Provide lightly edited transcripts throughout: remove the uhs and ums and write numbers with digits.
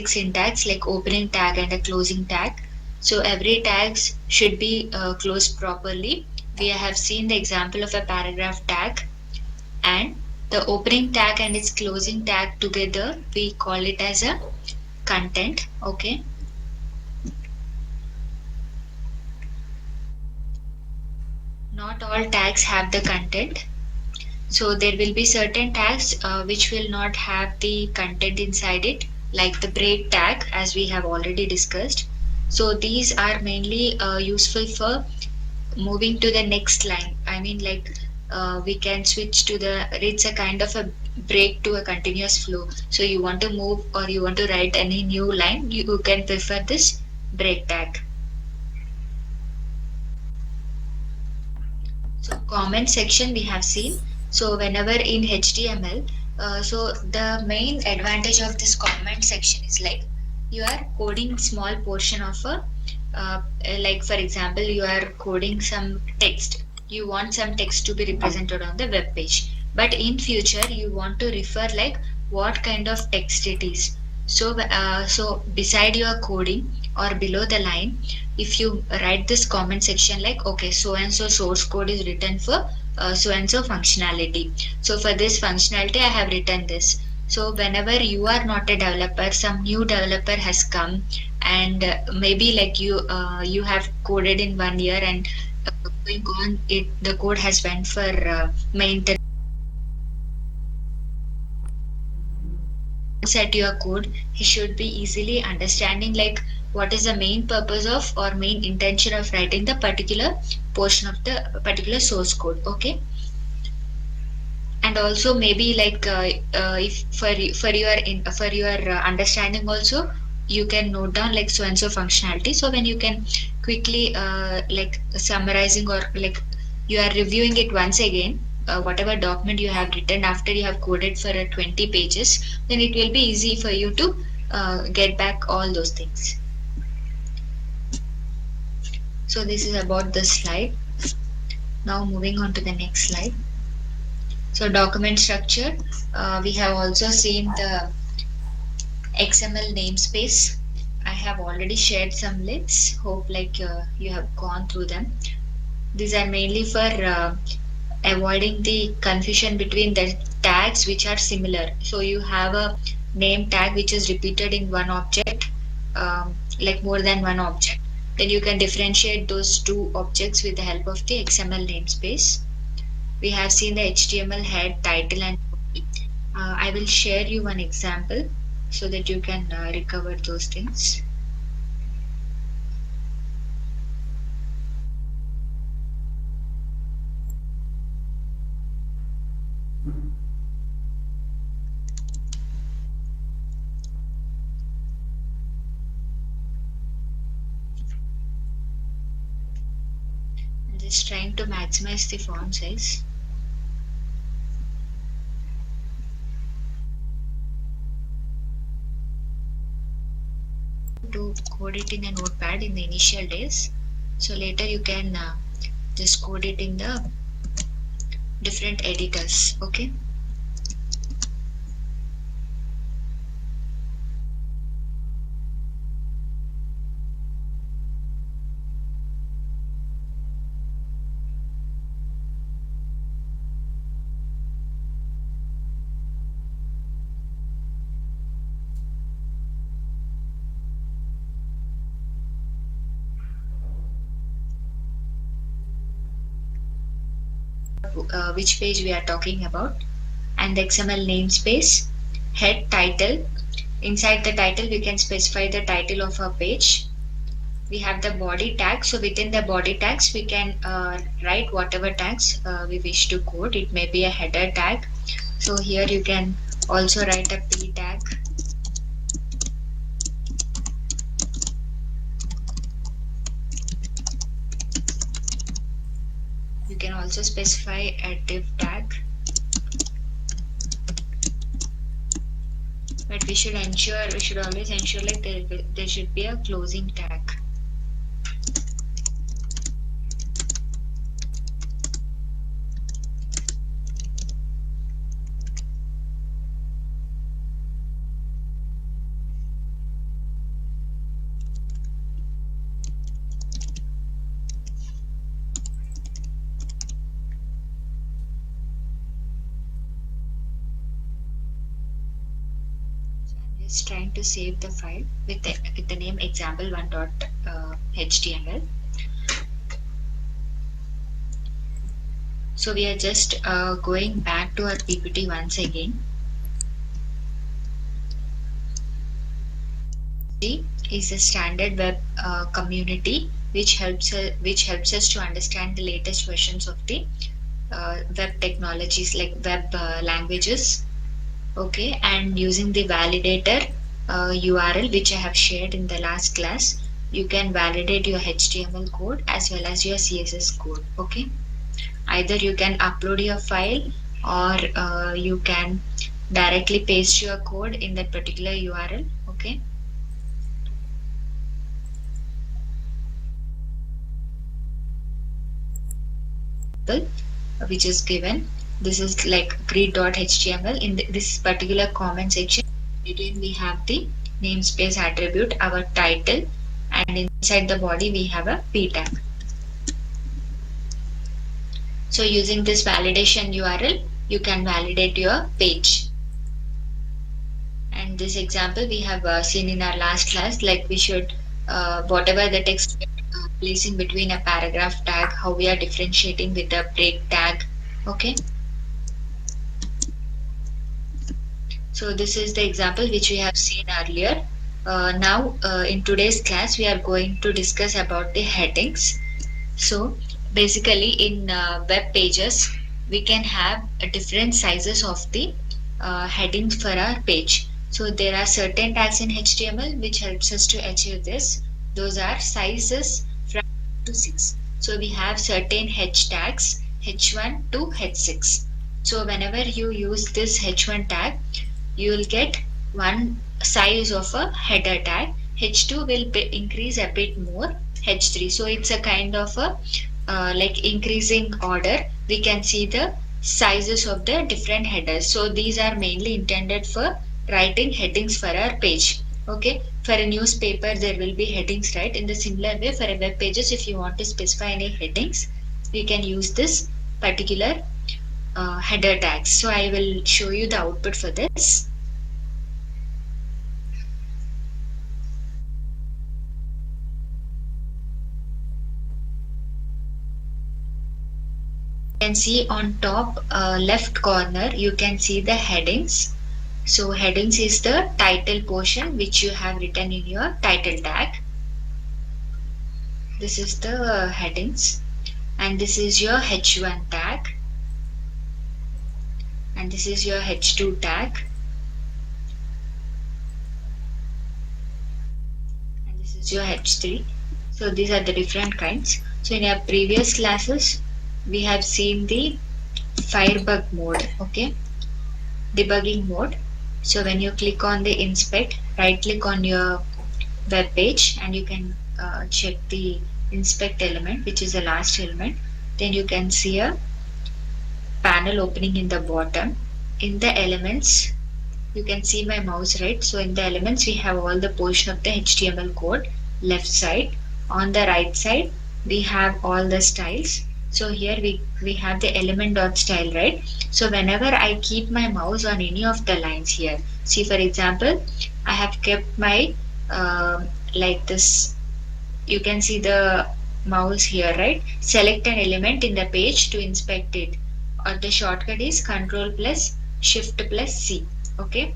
syntax like opening tag and a closing tag. So every tags should be closed properly. We have seen the example of a paragraph tag, and the opening tag and its closing tag together we call it as a content. Okay. Not all tags have the content. So there will be certain tags which will not have the content inside it, like the break tag, as we have already discussed. So these are mainly useful for moving to the next line. I mean, like we can switch to the, it's a kind of a break to a continuous flow. So you want to move or you want to write any new line, you can prefer this break tag. So comment section we have seen. So whenever in HTML, so the main advantage of this comment section is like you are coding small portion of a, like for example, you are coding some text. You want some text to be represented on the web page. But in future, you want to refer like what kind of text it is. So beside your coding or below the line, if you write this comment section like, okay, so and so source code is written for so and so functionality. So for this functionality, I have written this. So whenever you are not a developer, some new developer has come, and maybe like you have coded in 1 year, and going on, it the code has went for maintenance. At your code, he should be easily understanding like what is the main purpose of or main intention of writing the particular portion of the particular source code. Okay. And also maybe like if for your understanding also, you can note down like so and so functionality. So when you can quickly like summarizing or like you are reviewing it once again, whatever document you have written after you have coded for 20 pages, then it will be easy for you to get back all those things. So this is about the slide. Now moving on to the next slide. So document structure, we have also seen the XML namespace. I have already shared some links. Hope like you have gone through them. These are mainly for avoiding the confusion between the tags which are similar. So you have a name tag which is repeated in one object, like more than one object. Then you can differentiate those two objects with the help of the XML namespace. We have seen the HTML head, title, and body. I will share you one example so that you can recover those things. I'm just trying to maximize the font size. To code it in a notepad in the initial days, so later you can just code it in the different editors. Okay. Which page we are talking about, and the XML namespace, head, title. Inside the title we can specify the title of our page. We have the body tag, so within the body tags we can write whatever tags we wish to code. It may be a header tag, so here you can also write a p tag. You can also specify a div tag, but we should always ensure like there should be a closing tag. just trying to save the file with the name example1.html. So we are just going back to our PPT once again. Is a standard web community which helps us to understand the latest versions of the web technologies like web languages. Okay, and using the validator URL which I have shared in the last class, you can validate your HTML code as well as your CSS code. Okay, either you can upload your file or you can directly paste your code in that particular URL. Okay, which is given. This is like greet.html. In this particular comment section, between we have the namespace attribute, our title, and inside the body we have a p tag. So using this validation URL, you can validate your page. And this example we have seen in our last class, like we should whatever the text placing between a paragraph tag, how we are differentiating with a break tag. Okay. So this is the example which we have seen earlier. Now in today's class we are going to discuss about the headings. So basically in web pages we can have different sizes of the headings for our page. So there are certain tags in HTML which helps us to achieve this. Those are sizes from 1 to 6. So we have certain H tags H1 to H6. So whenever you use this H1 tag, you will get one size of a header tag. H2 will increase a bit more. H3. So it's a kind of a like increasing order. We can see the sizes of the different headers. So these are mainly intended for writing headings for our page. Okay. For a newspaper, there will be headings, right? In the similar way, for a web pages, if you want to specify any headings, we can use this particular header tags. So I will show you the output for this. You can see on top left corner, you can see the headings. So headings is the title portion which you have written in your title tag. This is the headings, and this is your H1 tag, and this is your H2 tag, and this is your H3. So these are the different kinds. So in our previous classes, we have seen the Firebug mode, okay, debugging mode. So when you click on the inspect, right click on your web page and you can check the inspect element, which is the last element. Then you can see a panel opening in the bottom. In the elements, you can see my mouse, right? So in the elements, we have all the portion of the HTML code left side. On the right side, we have all the styles. So here we have the element dot style, right? So whenever I keep my mouse on any of the lines here, see for example, I have kept my like this. You can see the mouse here, right? Select an element in the page to inspect it, or the shortcut is Control plus Shift plus C. Okay.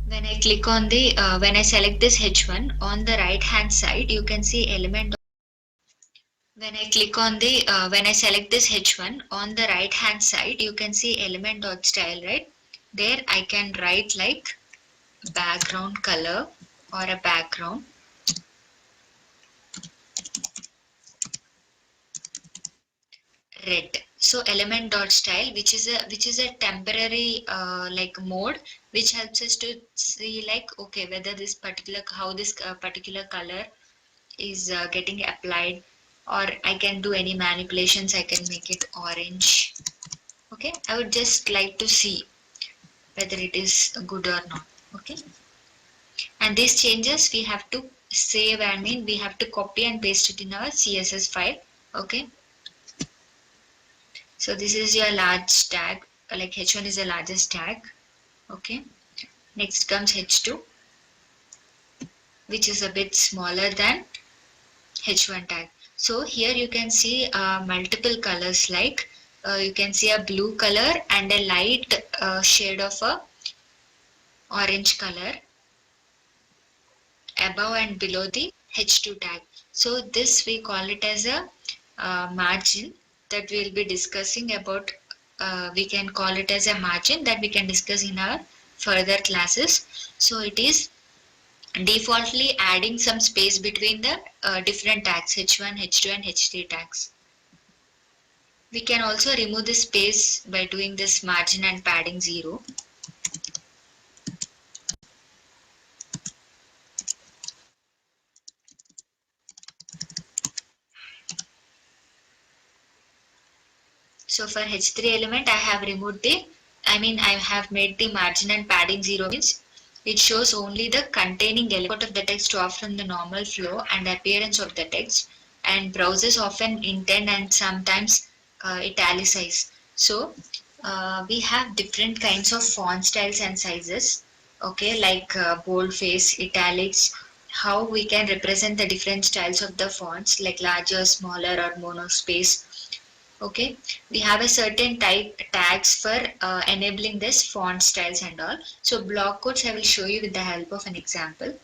When I click on the when I select this H1 on the right hand side, you can see element. When I click on the when I select this H1 on the right hand side, you can see element dot style, right? There I can write like background color or a background red. So element dot style, which is a temporary like mode, which helps us to see like okay whether this particular how this particular color is getting applied, or I can do any manipulations. I can make it orange. Okay, I would just like to see whether it is good or not. Okay, and these changes we have to save, I mean we have to copy and paste it in our CSS file. Okay, so this is your large tag, like h1 is the largest tag. Okay, next comes h2, which is a bit smaller than h1 tag. So here you can see multiple colors, like you can see a blue color and a light shade of a orange color above and below the h2 tag. So this we call it as a margin that we'll be discussing about. We can call it as a margin that we can discuss in our further classes. So it is defaultly adding some space between the different tags h1, h2 and h3 tags. We can also remove the space by doing this margin and padding 0. So for h3 element I have removed the, I have made the margin and padding 0, means it shows only the containing element of the text off from the normal flow and appearance of the text, and browsers often intend and sometimes italicize. So we have different kinds of font styles and sizes. Okay, like boldface, italics, how we can represent the different styles of the fonts like larger, smaller or monospace. Okay, we have a certain type tags for enabling this font styles and all. So block codes I will show you with the help of an example.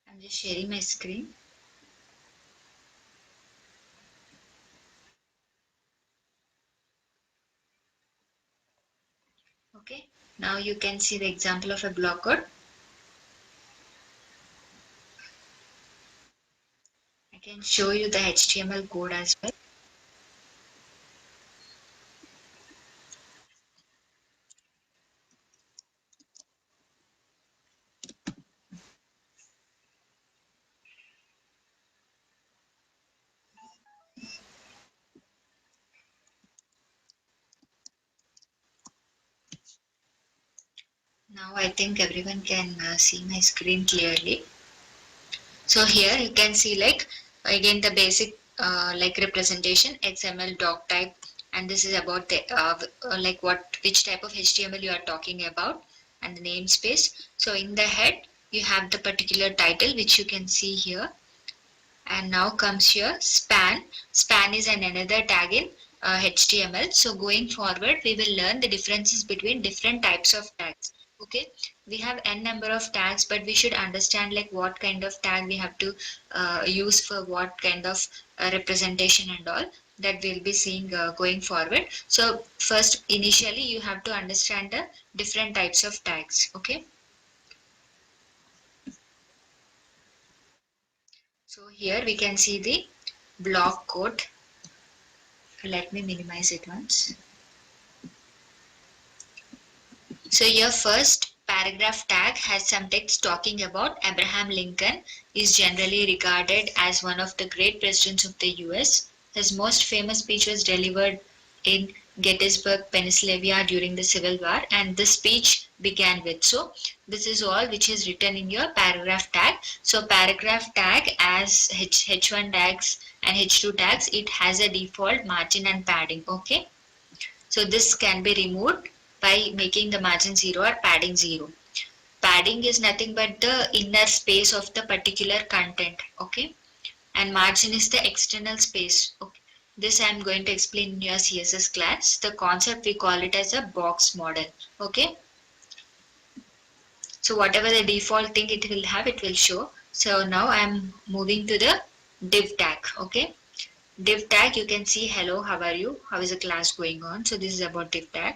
I'm just sharing my screen. Okay, now you can see the example of a block code. I can show you the HTML code as well. Now I think everyone can see my screen clearly. So here you can see, like, again the basic like representation XML doc type, and this is about the like what which type of HTML you are talking about, and the namespace. So in the head you have the particular title which you can see here, and now comes here span. Span is another tag in HTML. So going forward we will learn the differences between different types of tags. Okay, we have n number of tags, but we should understand like what kind of tag we have to use for what kind of representation and all, that we'll be seeing going forward. So first initially you have to understand the different types of tags. Okay, so here we can see the block code. Let me minimize it once. So your first paragraph tag has some text talking about Abraham Lincoln is generally regarded as one of the great presidents of the US. His most famous speech was delivered in Gettysburg, Pennsylvania during the Civil War, and the speech began with. So this is all which is written in your paragraph tag. So paragraph tag as H1 tags and H2 tags, it has a default margin and padding. Okay. So this can be removed by making the margin 0 or padding 0. Padding is nothing but the inner space of the particular content. Okay. And margin is the external space. Okay. This I am going to explain in your CSS class. The concept we call it as a box model. Okay. So whatever the default thing it will have, it will show. So now I am moving to the div tag. Okay. Div tag, you can see hello, how are you? How is the class going on? So this is about div tag.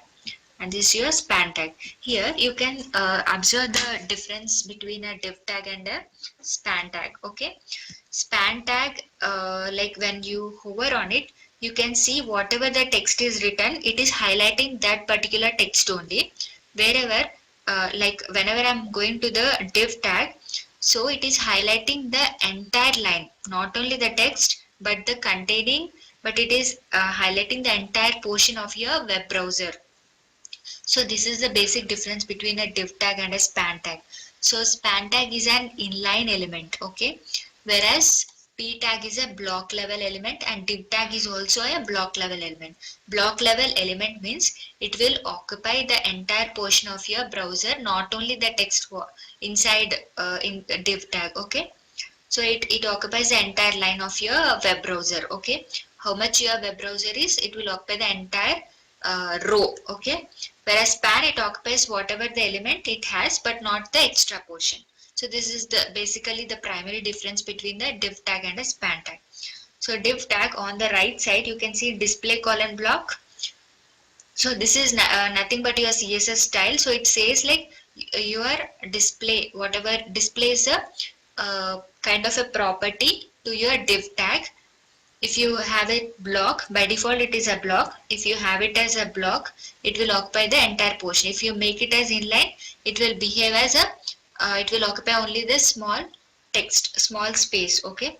and this is your span tag. Here you can observe the difference between a div tag and a span tag. Okay, span tag, like when you hover on it, you can see whatever the text is written, it is highlighting that particular text only. Wherever, like whenever I'm going to the div tag, so it is highlighting the entire line, not only the text but the containing, but it is highlighting the entire portion of your web browser. So this is the basic difference between a div tag and a span tag. So span tag is an inline element, okay, whereas p tag is a block level element and div tag is also a block level element. Block level element means it will occupy the entire portion of your browser, not only the text inside in the div tag. Okay, so it occupies the entire line of your web browser. Okay, how much your web browser is, it will occupy the entire row. Okay, whereas span, it occupies whatever the element it has but not the extra portion. So this is the basically the primary difference between the div tag and a span tag. So div tag, on the right side you can see display colon block. So this is nothing but your CSS style. So it says like your display, whatever displays a kind of a property to your div tag. If you have a block, by default it is a block. If you have it as a block, it will occupy the entire portion. If you make it as inline, it will behave as a, it will occupy only the small text, small space. Okay,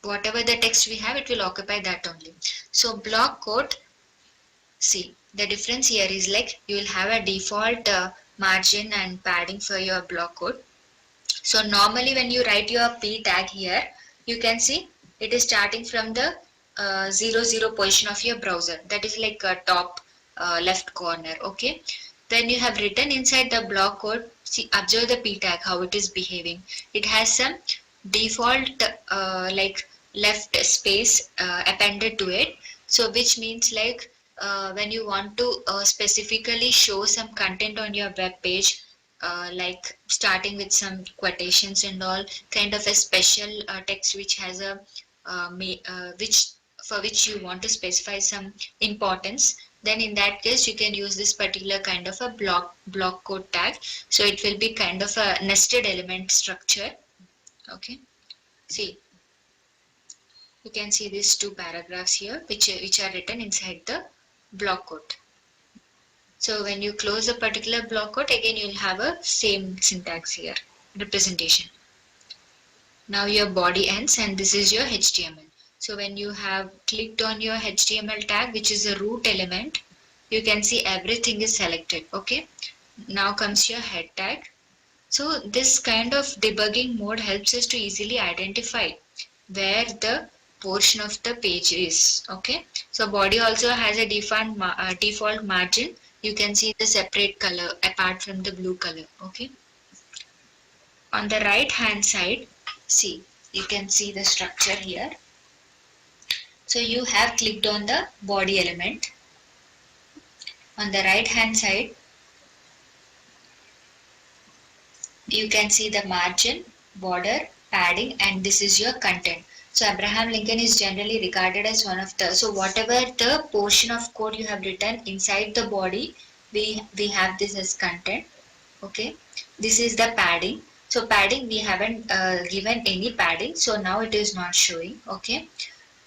whatever the text we have, it will occupy that only. So block code, see the difference here is like you will have a default margin and padding for your block code. So normally when you write your p tag here, you can see it is starting from the 00 position of your browser. That is like a top left corner. Okay, when you have written inside the block code, see, observe the p tag how it is behaving. It has some default like left space appended to it. So which means like when you want to specifically show some content on your web page, like starting with some quotations and all, kind of a special text which has a which for which you want to specify some importance, then in that case you can use this particular kind of a block code tag. So it will be kind of a nested element structure. Okay, see, you can see these two paragraphs here which are written inside the block code. So when you close a particular block code, again you will have a same syntax here, representation. Now your body ends and this is your HTML. So when you have clicked on your HTML tag, which is a root element, you can see everything is selected. Okay, now comes your head tag. So this kind of debugging mode helps us to easily identify where the portion of the page is. Okay, so body also has a default margin. You can see the separate color apart from the blue color. Okay, on the right hand side, see, you can see the structure here. So you have clicked on the body element. On the right hand side, you can see the margin, border, padding, and this is your content. So Abraham Lincoln is generally regarded as one of the, so whatever the portion of code you have written inside the body, we have this as content. Okay, this is the padding. So padding, we haven't given any padding, so now it is not showing. Okay,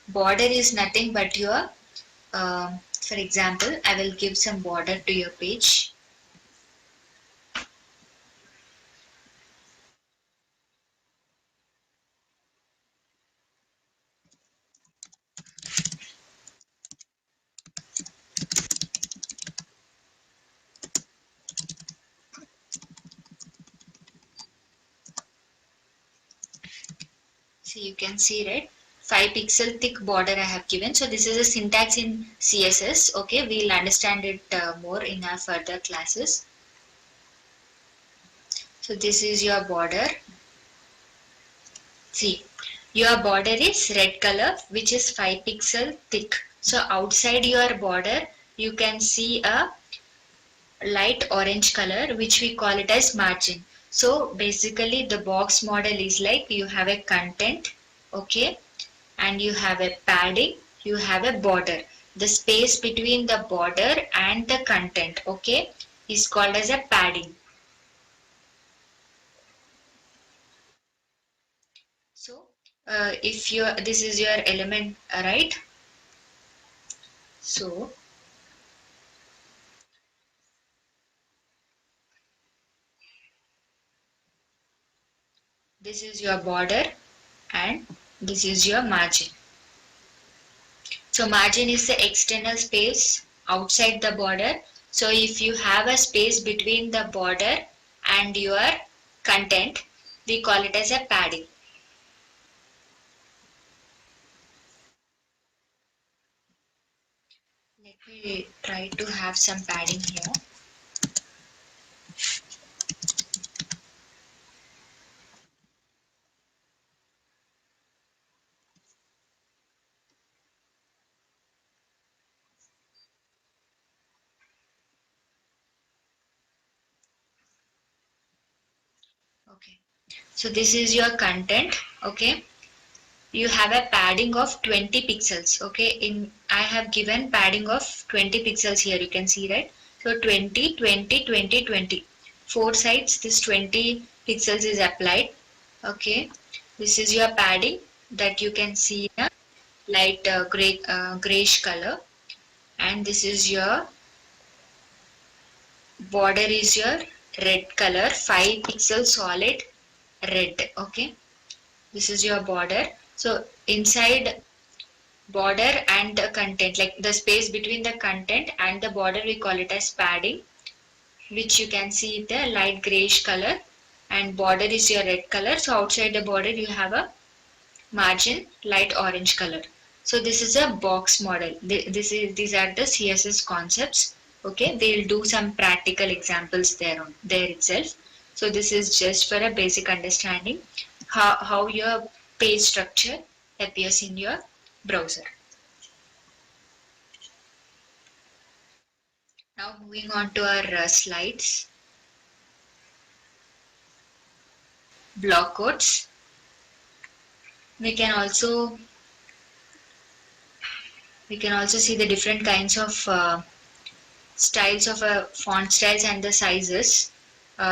border is nothing but your, for example, I will give some border to your page. So you can see, right, 5 pixel thick border I have given. So this is a syntax in CSS. Okay, we'll understand it more in our further classes. So this is your border. See, your border is red color, which is 5 pixel thick. So outside your border, you can see a light orange color, which we call it as margin. So basically the box model is like you have a content, okay, and you have a padding, you have a border. the space between the border and the content, okay, is called as a padding. So if you this is your element, right? So this is your border and this is your margin. So margin is the external space outside the border. So if you have a space between the border and your content, we call it as a padding. Let me try to have some padding here. Okay. So this is your content. Okay. You have a padding of 20 pixels. Okay. I have given padding of 20 pixels here. You can see, right? So 20, 20, 20, 20. Four sides this 20 pixels is applied. Okay. This is your padding that you can see in a light grayish color, and this is your border is your red color, 5 pixel solid red. Okay, this is your border. So inside border and the content, like the space between the content and the border, we call it as padding, which you can see the light grayish color, and border is your red color. So outside the border you have a margin light orange color. So this is a box model. These are the CSS concepts. Okay, we'll do some practical examples there itself. So this is just for a basic understanding how your page structure appears in your browser. Now moving on to our slides, block quotes. We can also see the different kinds of styles of font styles and the sizes.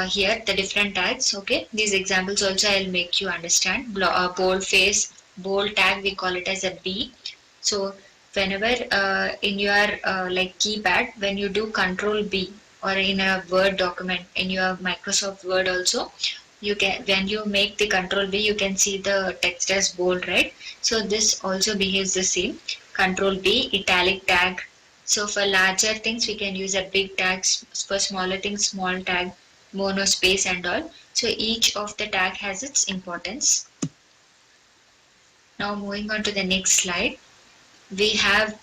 Here the different tags. Okay, these examples also I'll make you understand. Bold face, bold tag, we call it as a B. So whenever in your like keypad, when you do control B, or in a Word document in your Microsoft Word also, you can, when you make the control B, you can see the text as bold, right? So this also behaves the same. Control B, italic tag. So for larger things we can use a big tag, for smaller things small tag, mono space and all. So each of the tag has its importance. Now moving on to the next slide, we have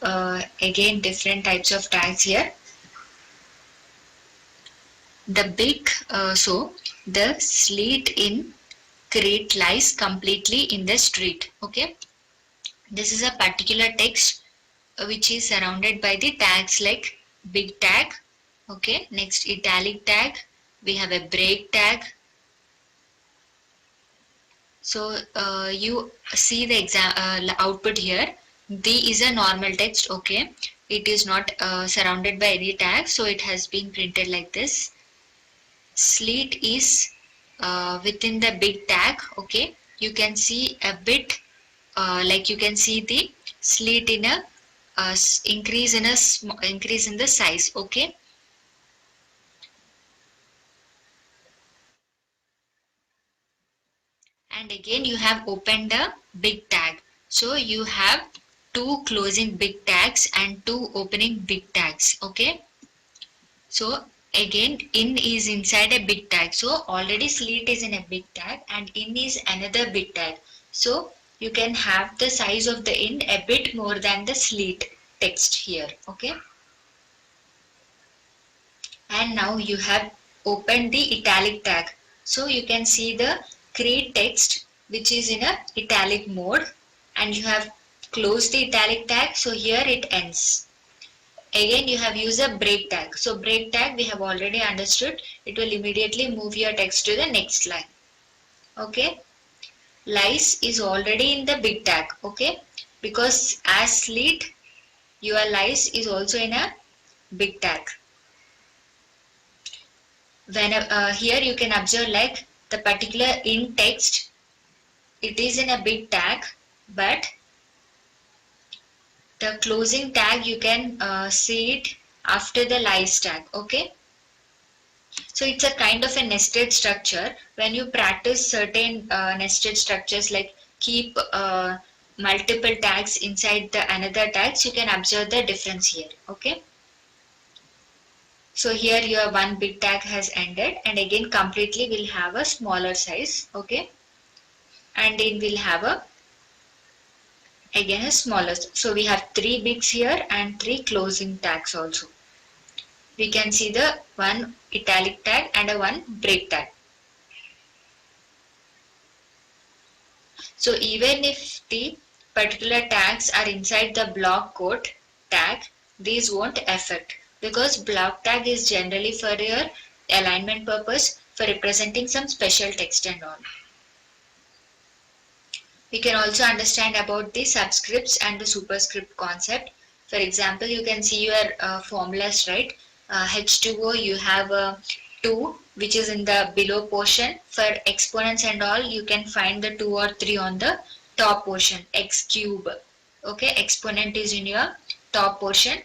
again different types of tags here. The big, so the sleet in crate lies completely in the street. Okay, this is a particular text which is surrounded by the tags like big tag. Okay, next italic tag, we have a break tag. So you see the output here. D is a normal text. Okay, it is not surrounded by any tag, so it has been printed like this. Sleet is within the big tag. Okay, you can see a bit like you can see the sleet in a increase in the size. Okay, and again you have opened a big tag. So you have two closing big tags and two opening big tags. Okay, so again in is inside a big tag. So already sleet is in a big tag and in is another big tag. So you can have the size of the in a bit more than the sleet text here. Okay, and now you have opened the italic tag. So you can see the create text which is in a italic mode, and you have closed the italic tag. So here it ends. Again you have used a break tag. So break tag we have already understood. It will immediately move your text to the next line. Okay. Lies is already in the big tag. Okay. Because as sleet your lice is also in a big tag. When here you can observe like the particular in text, it is in a big tag, but the closing tag you can see it after the lice tag. Okay, so it's a kind of a nested structure. When you practice certain nested structures like keep multiple tags inside the another tags, you can observe the difference here. Okay, so here your one big tag has ended, and again completely will have a smaller size. Okay, and it will have a again a smaller. So we have three bigs here and three closing tags also. We can see the one italic tag and a one break tag. So even if the particular tags are inside the block quote tag, these won't affect, because block tag is generally for your alignment purpose, for representing some special text and all. We can also understand about the subscripts and the superscript concept. For example, you can see your formulas, right? H2O, you have a 2, which is in the below portion. For exponents and all, you can find the 2 or 3 on the top portion, x cube. Okay, exponent is in your top portion.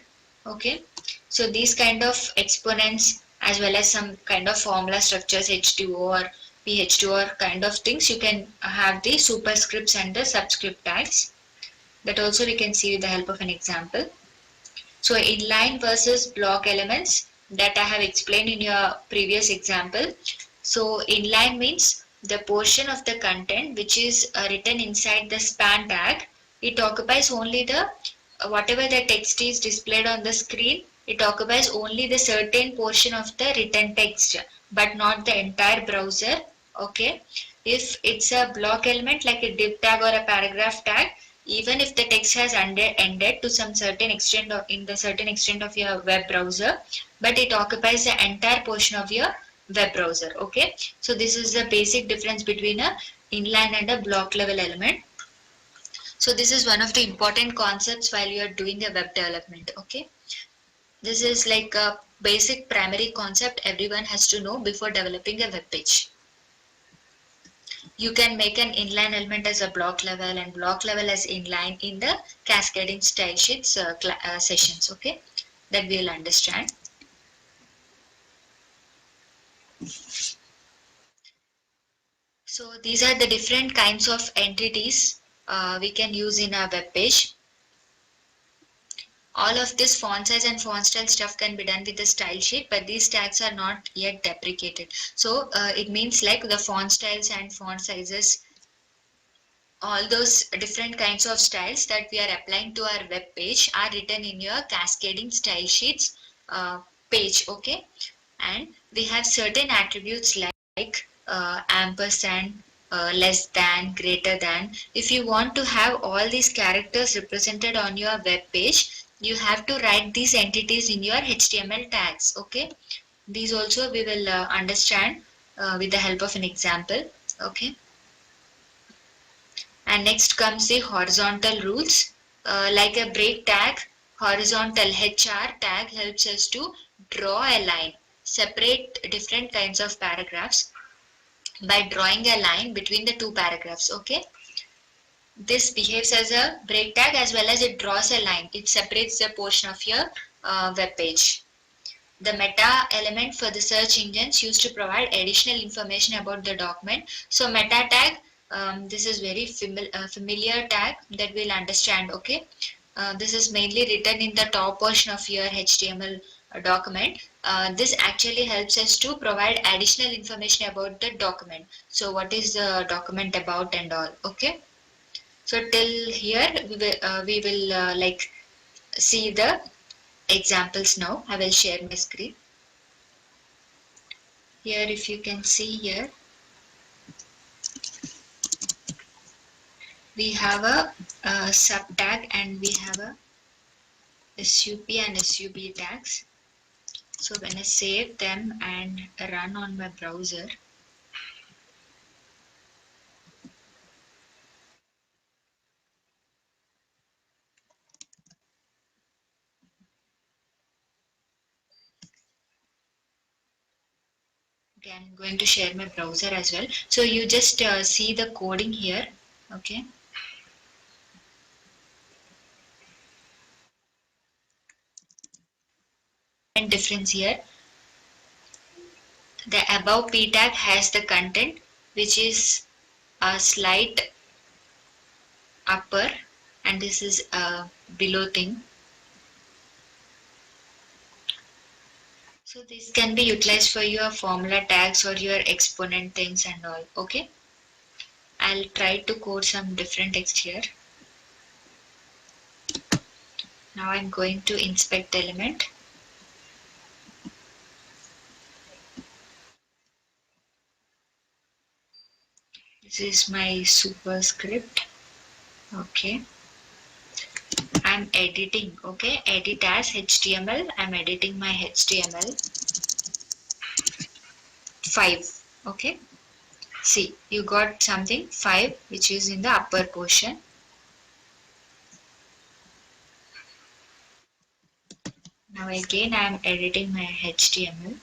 Okay, so these kind of exponents as well as some kind of formula structures, H2O or PH2 or kind of things, you can have the superscripts and the subscript tags. That also we can see with the help of an example. So inline versus block elements, that I have explained in your previous example. So inline means the portion of the content which is written inside the span tag, it occupies only the whatever the text is displayed on the screen, it occupies only the certain portion of the written text, but not the entire browser. Okay, if it's a block element like a div tag or a paragraph tag, even if the text has ended to some certain extent of, in the certain extent of your web browser, but it occupies the entire portion of your web browser. Okay, so this is the basic difference between a inline and a block level element. So this is one of the important concepts while you are doing a web development. Okay, this is like a basic primary concept everyone has to know before developing a web page. You can make an inline element as a block level and block level as inline in the cascading style sheets sessions. Okay, that we'll understand. So these are the different kinds of entities we can use in a web page. All of this font size and font style stuff can be done with the style sheet, but these tags are not yet deprecated. So it means like the font styles and font sizes, all those different kinds of styles that we are applying to our web page are written in your cascading style sheets page. Okay, and we have certain attributes like ampersand, less than, greater than. If you want to have all these characters represented on your web page, you have to write these entities in your HTML tags. Okay, these also we will understand with the help of an example. Okay, and next comes the horizontal rules. Like a break tag, horizontal HR tag helps us to draw a line, separate different kinds of paragraphs by drawing a line between the two paragraphs. Okay, this behaves as a break tag as well as it draws a line. It separates the portion of your web page. The meta element for the search engines used to provide additional information about the document. So meta tag, this is very familiar tag that we'll understand. Okay, this is mainly written in the top portion of your HTML document. This actually helps us to provide additional information about the document. So what is the document about and all. Okay, so till here we will like see the examples now. I will share my screen. Here if you can see here, we have a sub tag and we have a SUP and SUB tags. So when I save them and run on my browser, Okay, I'm going to share my browser as well. So you just see the coding here. Okay. And difference here. The above p tag has the content which is a slight upper, and this is a below thing. So this can be utilized for your formula tags or your exponent things and all. Okay. I'll try to code some different text here. Now I'm going to inspect element. This is my superscript. Okay. I'm editing. Okay. Edit as HTML. I'm editing my HTML 5. Okay. See, you got something 5 which is in the upper portion. Now again I am editing my HTML.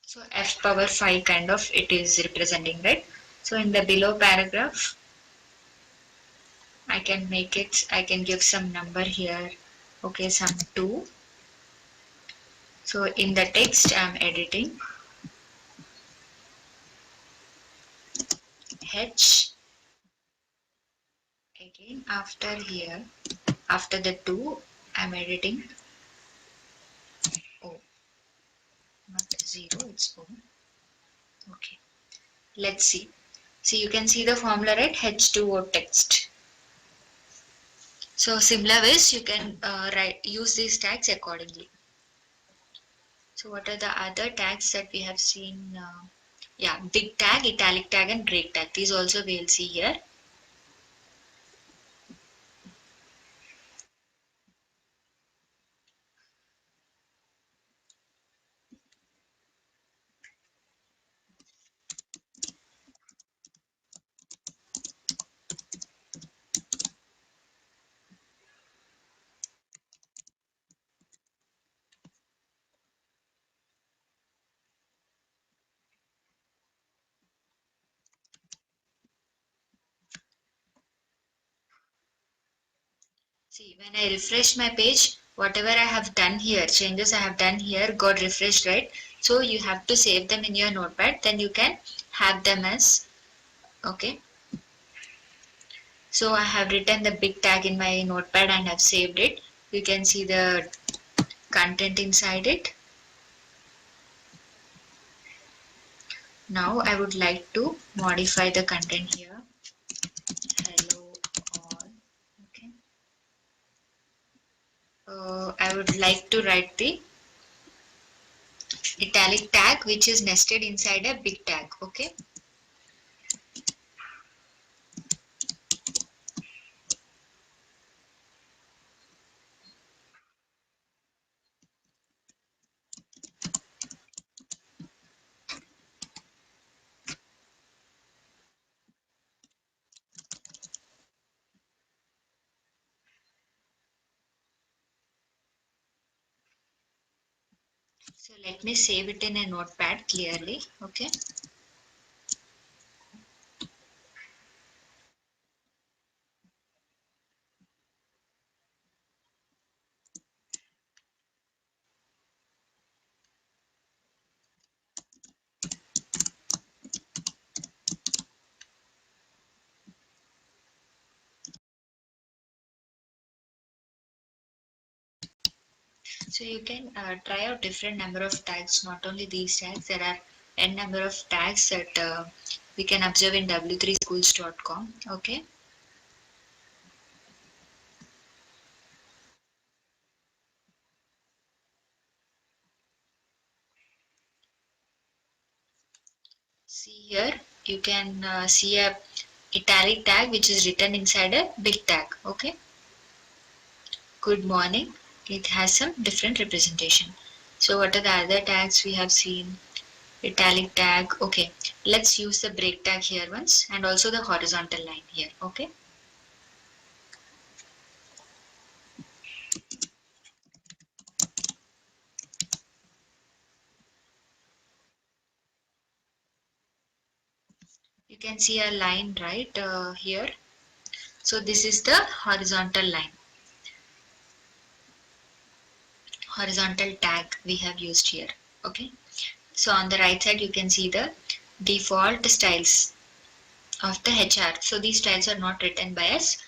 So F power 5 kind of it is representing, right? So in the below paragraph, I can make it, I can give some number here. Okay, some 2. So in the text I am editing H. Again after here, after the 2, I am editing O. Not 0, it's O. Okay. Let's see. See, you can see the formula, right? H2O text. So similar ways you can use these tags accordingly. So what are the other tags that we have seen? Yeah, big tag, italic tag and break tag. These also we will see here. See, when I refresh my page, whatever I have done here, changes I have done here got refreshed, right? So you have to save them in your notepad, then you can have them as, okay. So I have written the big tag in my notepad and have saved it. You can see the content inside it. Now I would like to modify the content here. Hello all. Okay. I would like to write the italic tag which is nested inside a big tag. Okay. So let me save it in a notepad clearly. Okay. So you can try out different number of tags, not only these tags, there are n number of tags that we can observe in w3schools.com. Okay. See here, you can see a italic tag which is written inside a big tag. Okay. Good morning. It has some different representation. So what are the other tags we have seen? Italic tag. Okay. let's use the break tag here once and also the horizontal line here. Okay. You can see a line right here. So this is the horizontal line, horizontal tag we have used here. Okay. So on the right side, you can see the default styles of the HR. So these styles are not written by us.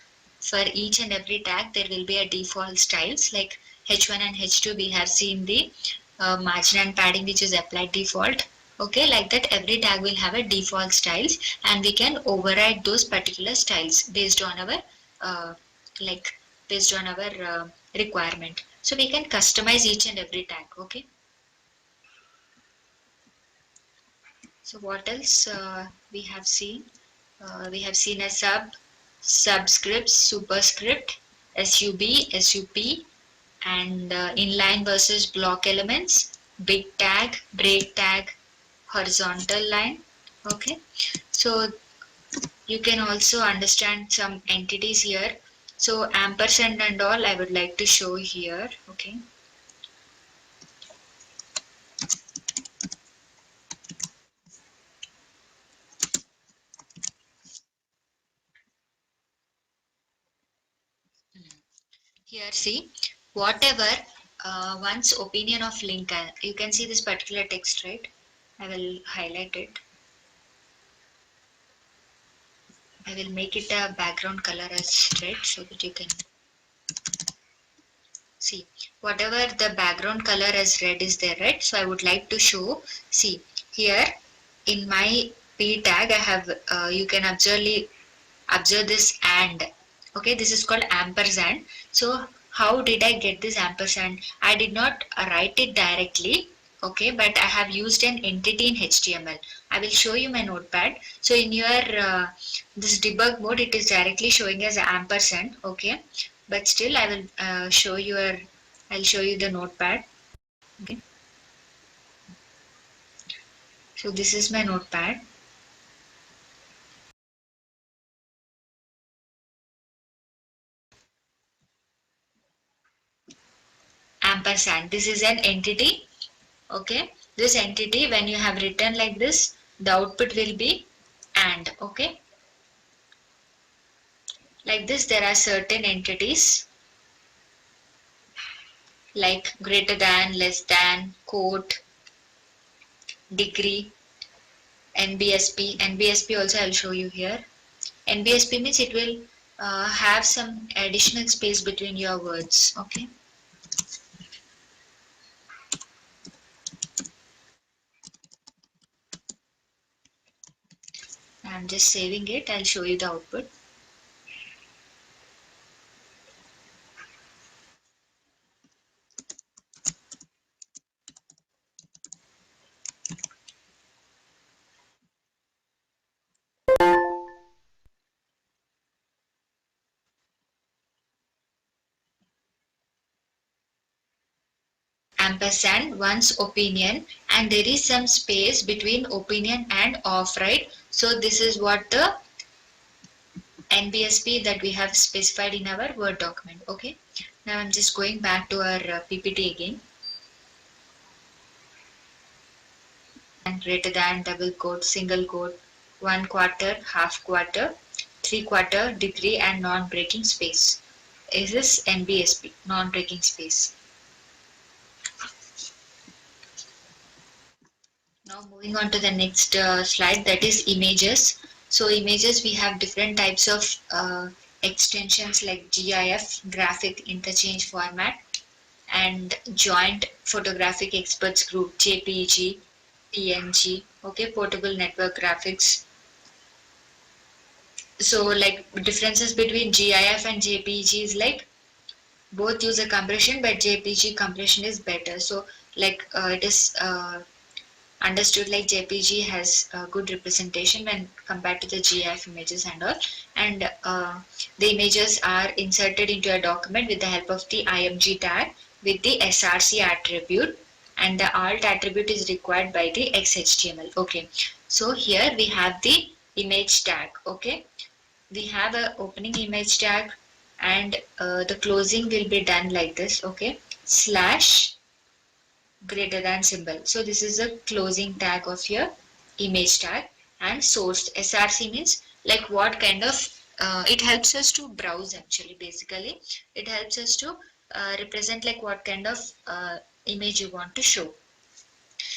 For each and every tag, there will be a default styles like H1 and H2. We have seen the margin and padding which is applied default. Okay, like that every tag will have a default styles and we can override those particular styles based on our uh, like based on our requirement. So we can customize each and every tag. Okay. So what else we have seen? We have seen a subscript, superscript, sub, sup, and inline versus block elements, big tag, break tag, horizontal line. Okay, so you can also understand some entities here. So ampersand and all I would like to show here. Okay. Here, see, whatever one's opinion of link, you can see this particular text, right? I will highlight it. I will make it a background color as red so that you can see. Whatever the background color as red is there, right? So I would like to show, see, here in my P tag, I have, you can observe this and. Okay, this is called ampersand. So how did I get this ampersand? I did not write it directly. Okay, but I have used an entity in HTML. I will show you my notepad. So in your this debug mode, it is directly showing as ampersand. Okay, but still I will I'll show you the notepad. Okay, so this is my notepad. Ampersand. This is an entity. Okay, this entity, when you have written like this, the output will be and. Okay, like this there are certain entities like greater than, less than, quote, degree, NBSP also I'll show you here. NBSP means it will have some additional space between your words. Okay, I'm just saving it. I'll show you the output. Ampersand one's opinion, and there is some space between opinion and off, right? So this is what the NBSP that we have specified in our Word document. Okay, now I'm just going back to our PPT again. And greater than, double quote, single quote, 1/4, half quarter, 3/4, degree, and non-breaking space. Is this NBSP, non-breaking space? Now moving on to the next slide, that is images. So images, we have different types of extensions like GIF, graphic interchange format, and joint photographic experts group, JPG, PNG, okay, portable network graphics. So like differences between GIF and JPG is like both use a compression, but JPG compression is better. So like it is understood like JPG has good representation when compared to the GIF images and all, and the images are inserted into a document with the help of the IMG tag with the SRC attribute, and the alt attribute is required by the XHTML. Okay, so here we have the image tag. Okay, we have a opening image tag, and the closing will be done like this. Okay, slash greater than symbol. So this is a closing tag of your image tag. And sourced src means like what kind of it helps us to browse. Actually, basically it helps us to represent like what kind of image you want to show.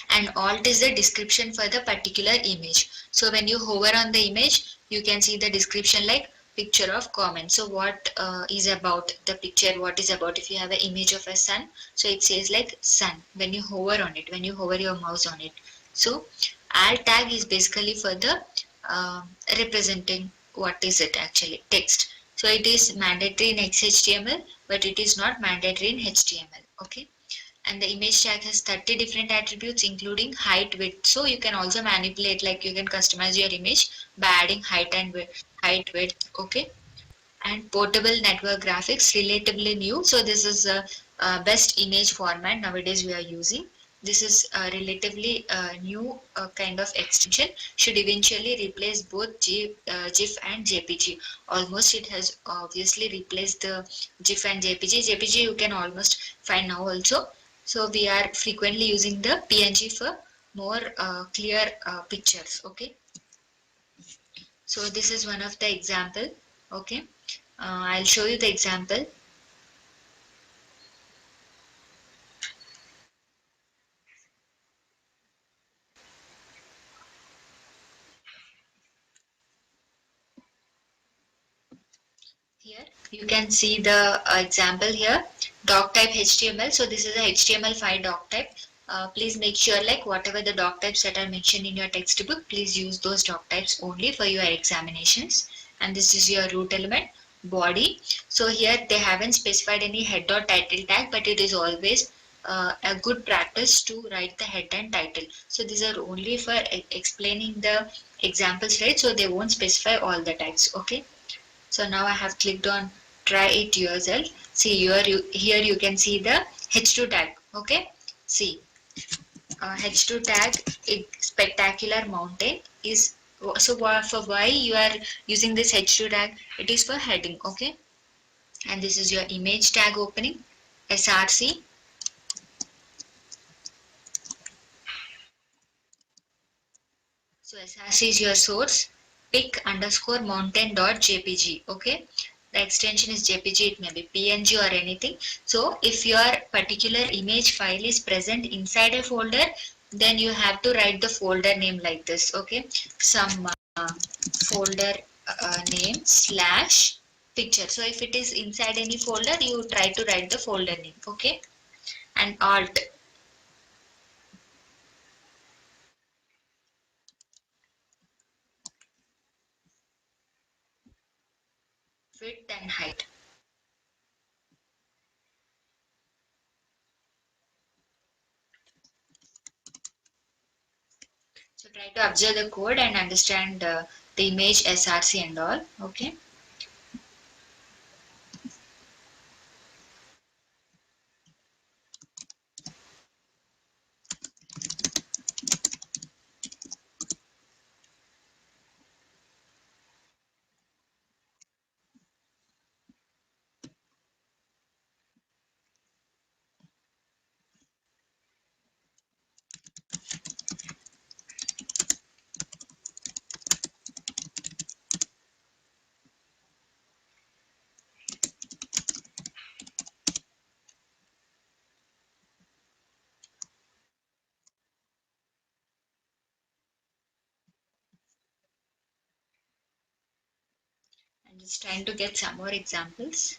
And alt is the description for the particular image. So when you hover on the image, you can see the description like picture of comment. So what is about the picture, what is about, if you have an image of a sun, so it says like sun when you hover on it, when you hover your mouse on it. So alt tag is basically for the uh, representing what is it actually, text. So it is mandatory in XHTML, but it is not mandatory in HTML. Okay, and the image tag has 30 different attributes including height, width. So you can also manipulate, like you can customize your image by adding height and width, okay. And portable network graphics, relatively new. So this is a, best image format nowadays we are using. This is a relatively new kind of extension, should eventually replace both GIF and JPG. Almost it has obviously replaced the GIF and JPG. JPG you can almost find now also. So we are frequently using the PNG for more clear pictures. Okay. So this is one of the example. Okay. I'll show you the example. Here you can see the example here, doc type HTML. So this is a HTML5 doc type. Please make sure like whatever the doc types that are mentioned in your textbook, please use those doc types only for your examinations. And this is your root element, body. So here they haven't specified any head or title tag, but it is always a good practice to write the head and title. So these are only for explaining the examples, right? So they won't specify all the tags. Okay. So now I have clicked on try it yourself. See here you can see the H2 tag. Okay. See H2 tag spectacular mountain is, so for why you are using this H2 tag, it is for heading. Okay. And this is your image tag opening, src. So src is your source, pic underscore mountain dot jpg. Okay, the extension is jpg, it may be png or anything. So if your particular image file is present inside a folder, then you have to write the folder name like this. Okay, some folder name slash picture. So if it is inside any folder, you try to write the folder name. Okay, and alt, width and height. So try to observe the code and understand the image src and all. Okay. I'm just trying to get some more examples.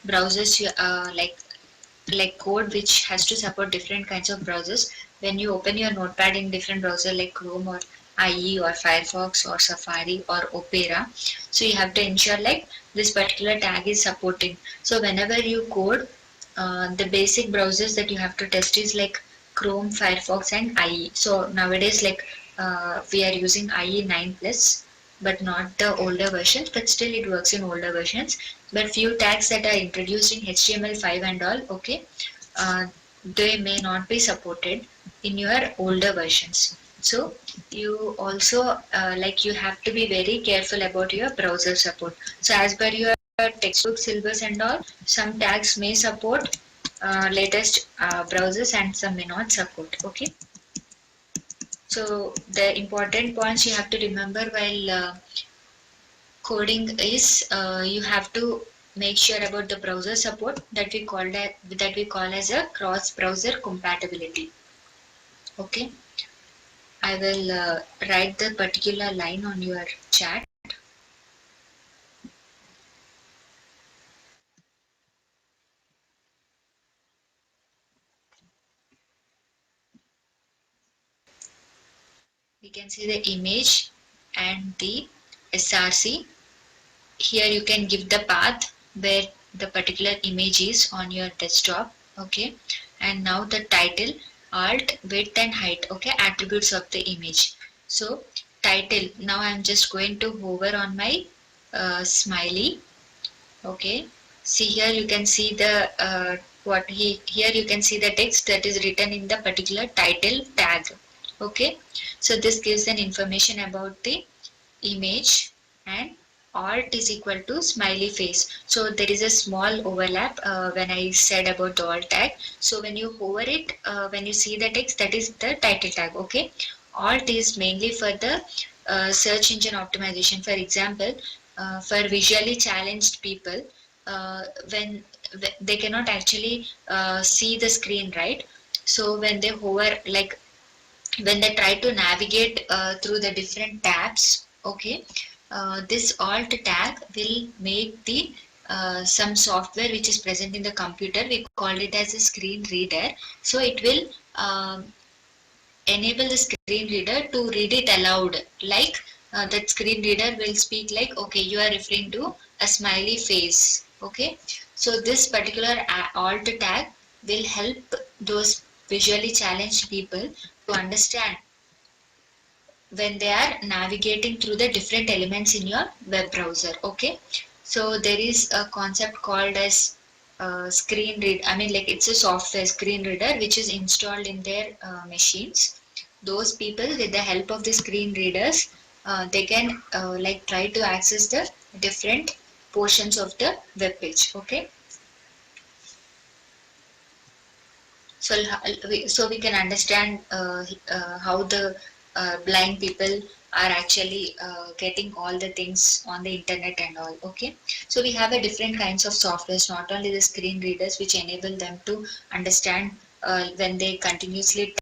Browsers, like code which has to support different kinds of browsers. When you open your notepad in different browser like Chrome or IE or Firefox or Safari or Opera, so you have to ensure like this particular tag is supporting. So whenever you code, the basic browsers that you have to test is like Chrome, Firefox and IE. So nowadays like we are using IE 9 plus. but not the older versions, but still it works in older versions. But few tags that are introduced in HTML5 and all, okay, uh, they may not be supported in your older versions. So you also like you have to be very careful about your browser support. So as per your textbook syllabus and all, some tags may support latest browsers and some may not support. Okay. So the important points you have to remember while coding is you have to make sure about the browser support that we call as a cross browser compatibility. Okay, I will write the particular line on your chat. We can see the image and the src. Here you can give the path where the particular image is on your desktop. Okay, and now the title, alt, width and height. Okay, attributes of the image. So title, now I'm just going to hover on my smiley. Okay, see here you can see the here you can see the text that is written in the particular title tag. Okay, so this gives an information about the image, and alt is equal to smiley face. So there is a small overlap when I said about the alt tag. So when you hover it, when you see the text, that is the title tag. Okay, alt is mainly for the search engine optimization. For example, for visually challenged people, uh, when they cannot actually see the screen, right? So when they hover, like when they try to navigate through the different tabs, okay, this alt tag will make the some software which is present in the computer, we call it as a screen reader. So it will enable the screen reader to read it aloud, like that screen reader will speak like, okay, you are referring to a smiley face. Okay, so this particular alt tag will help those visually challenged people to understand when they are navigating through the different elements in your web browser. Okay, so there is a concept called as screen read, I mean, like it's a software screen reader which is installed in their machines. Those people with the help of the screen readers, they can like try to access the different portions of the web page. Okay, so so we can understand how the blind people are actually getting all the things on the internet and all. Okay, so we have a different kinds of softwares, not only the screen readers which enable them to understand when they continuously.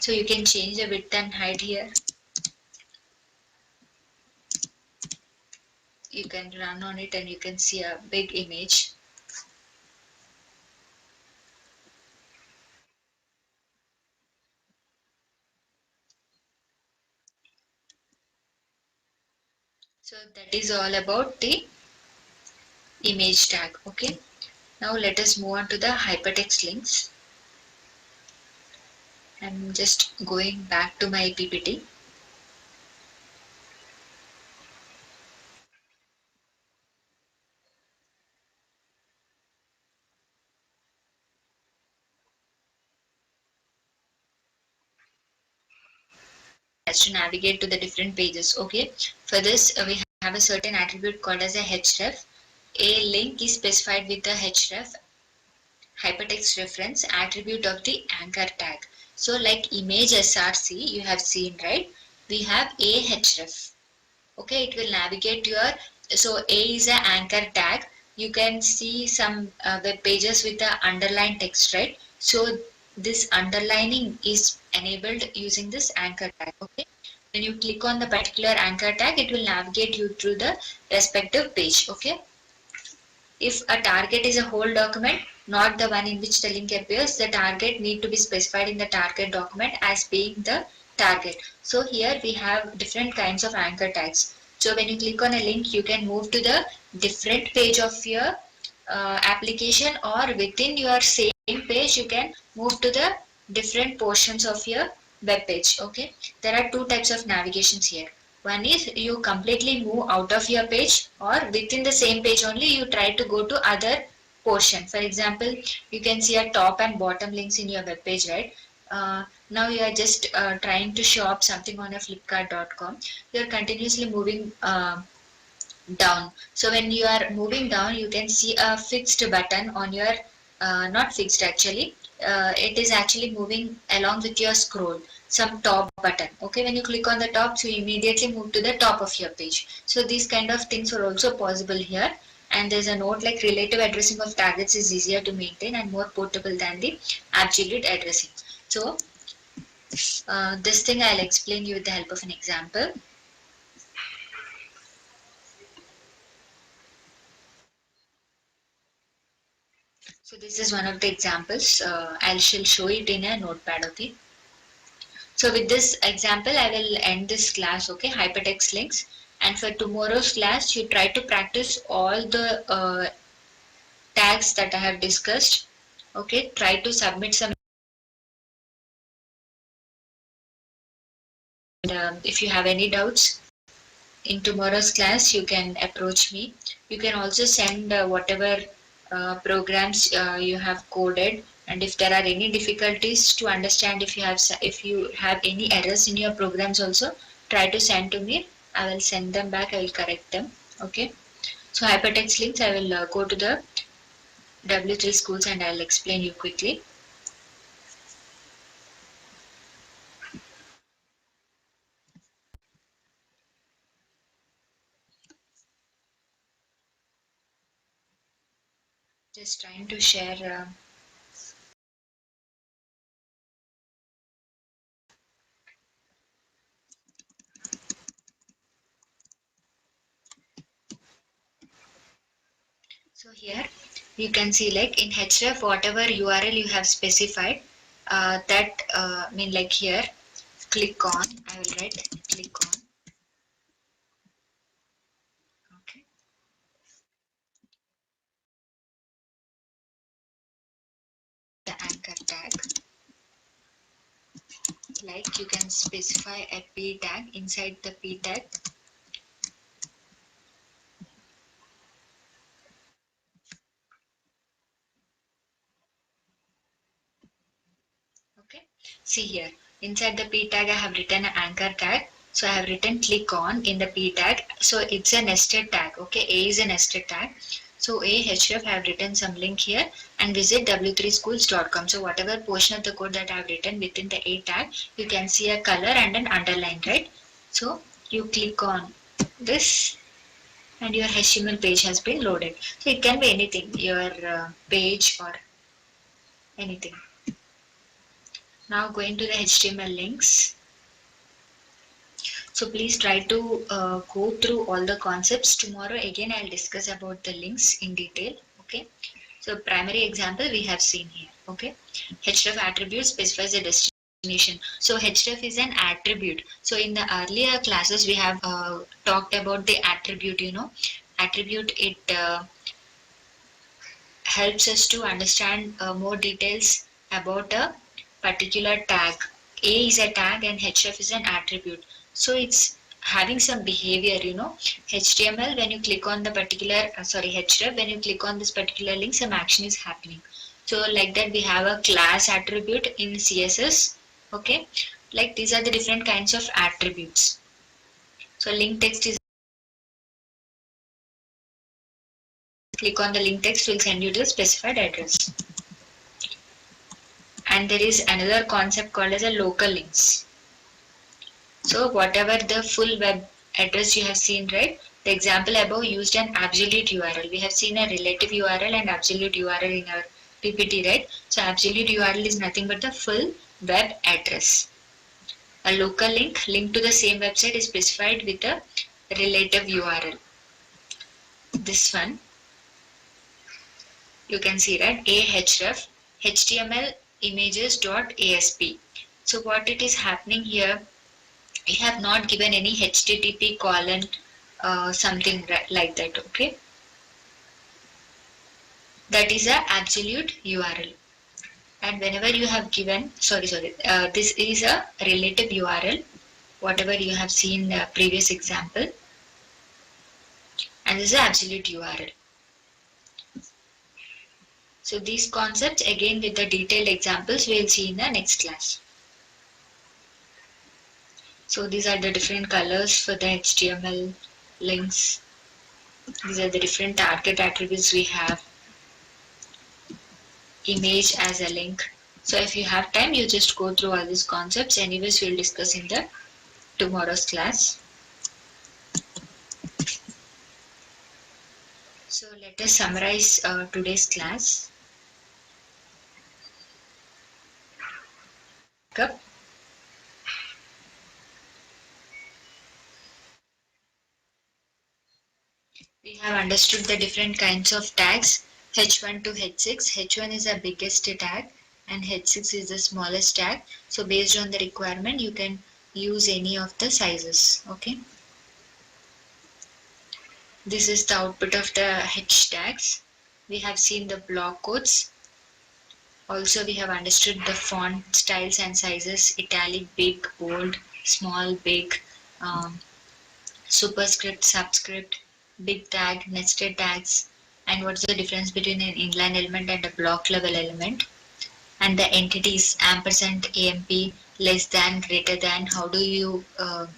So you can change the width and height here. You can run on it and you can see a big image. So that is all about the image tag. Okay, now let us move on to the hypertext links. I'm just going back to my PPT. As to navigate to the different pages. Okay, for this we have a certain attribute called as a href. A link is specified with the href, hypertext reference attribute of the anchor tag. So like image src you have seen, right? We have a href. Okay, it will navigate your, so a is a anchor tag. You can see some web pages with the underlined text, right? So this underlining is enabled using this anchor tag. Okay, when you click on the particular anchor tag, it will navigate you through the respective page. Okay, if a target is a whole document, not the one in which the link appears, the target need to be specified in the target document as being the target. So here we have different kinds of anchor tags. So when you click on a link, you can move to the different page of your application, or within your same page you can move to the different portions of your web page. Okay, there are two types of navigations here. One is you completely move out of your page, or within the same page only you try to go to other portion. For example, you can see a top and bottom links in your web page, right? Now you are just trying to shop something on a flipkart.com. You are continuously moving down. So when you are moving down, you can see a fixed button on your, not fixed actually, it is actually moving along with your scroll, some top button. Okay, when you click on the top, so you immediately move to the top of your page. So these kind of things are also possible here. And there's a note like relative addressing of targets is easier to maintain and more portable than the absolute addressing. So this thing I'll explain you with the help of an example. So this is one of the examples. I shall show it in a notepad. Okay. So with this example, I will end this class. Okay, hypertext links. And for tomorrow's class, you try to practice all the tags that I have discussed. Okay, try to submit some. If you have any doubts in tomorrow's class, you can approach me. You can also send whatever programs you have coded, and if there are any difficulties to understand, if you have any errors in your programs also, try to send to me. I will send them back. I will correct them. Okay. So hypertext links, I will go to the W3 schools and I will explain you quickly. Just trying to share. So here you can see like in href whatever URL you have specified, that mean like here click on, I will write click on. Okay. The anchor tag, like you can specify a p tag. Inside the p tag, okay, see here inside the p tag I have written an anchor tag. So I have written click on in the p tag. So it's a nested tag. Okay, a is a nested tag. So a href I have written some link here and visit w3schools.com. So whatever portion of the code that I have written within the a tag, you can see a color and an underline, right? So you click on this and your HTML page has been loaded. So it can be anything, your page or anything. Now going to the HTML links. So please try to go through all the concepts. Tomorrow again I'll discuss about the links in detail. Okay. So primary example we have seen here. Okay. href attribute specifies the destination. So href is an attribute. So in the earlier classes we have talked about the attribute. Attribute, it helps us to understand more details about a particular tag. A is a tag and href is an attribute. So it's having some behavior, HTML, when you click on the particular, href, when you click on this particular link, some action is happening. So like that we have a class attribute in CSS. Okay. Like these are the different kinds of attributes. So link text is, click on the link text will send you the specified address. And there is another concept called as a local links. So whatever the full web address you have seen, right? The example above used an absolute URL. We have seen a relative URL and absolute URL in our PPT, right? So absolute URL is nothing but the full web address. A local link to the same website is specified with a relative URL. This one, you can see that ahref html images.asp. So what it is happening here, we have not given any http colon something like that. Okay, that is a absolute URL. And whenever you have given, this is a relative URL, whatever you have seen the previous example, and this is absolute URL. So these concepts again with the detailed examples we will see in the next class. So these are the different colors for the HTML links. These are the different target attributes we have. Image as a link. So if you have time, you just go through all these concepts. Anyways, we'll discuss in the tomorrow's class. So let us summarize today's class. We have understood the different kinds of tags H1 to H6. H1 is the biggest tag and H6 is the smallest tag. So based on the requirement, you can use any of the sizes. Okay. This is the output of the H tags. We have seen the block codes. Also, we have understood the font styles and sizes: italic, big, bold, small, big, um, superscript, subscript, big tag, nested tags, and what's the difference between an inline element and a block level element, and the entities ampersand, AMP, less than, greater than. How do you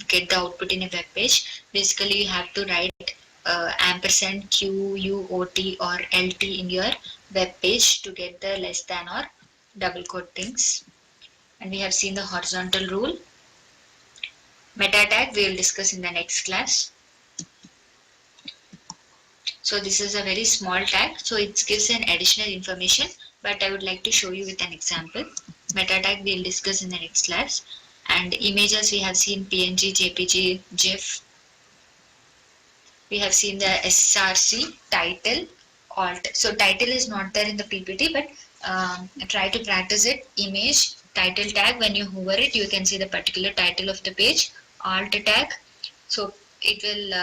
get the output in a web page? Basically, you have to write ampersand, QUOT or LT in your web page to get the less than or double quote things. And we have seen the horizontal rule. Meta tag we will discuss in the next class. So this is a very small tag, so it gives an additional information, but I would like to show you with an example. Meta tag we will discuss in the next class. And images we have seen PNG, JPG, GIF. We have seen the SRC, title, alt. So title is not there in the PPT, but try to practice it. Image, title tag, when you hover it, you can see the particular title of the page. Alt tag, so it will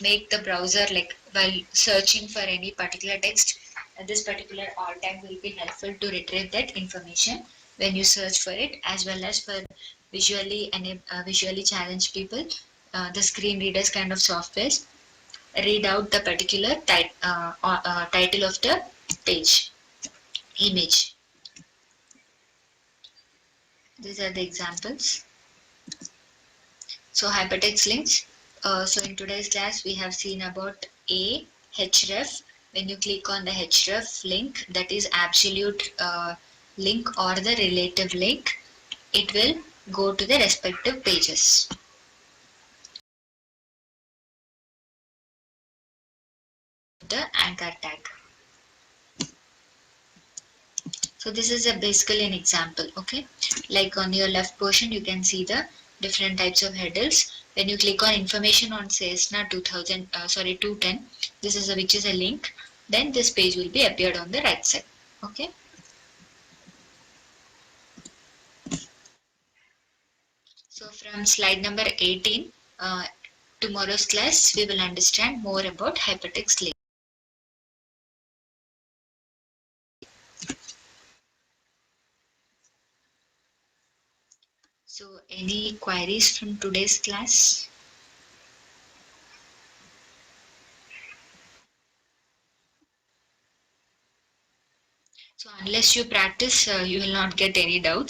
make the browser, like while searching for any particular text, this particular alt tag will be helpful to retrieve that information when you search for it, as well as for visually challenged people, the screen readers kind of softwares read out the particular title of the page, image. These are the examples. So hypertext links. So in today's class, we have seen about a href. When you click on the href link, that is absolute link or the relative link, it will go to the respective pages. The anchor tag. So this is basically an example. Okay, like on your left portion, you can see the different types of headers. When you click on information on Cessna 210, this is which is a link. Then this page will be appeared on the right side. Okay. So from slide number 18, tomorrow's class we will understand more about hypertext link. So any queries from today's class? So unless you practice, you will not get any doubts.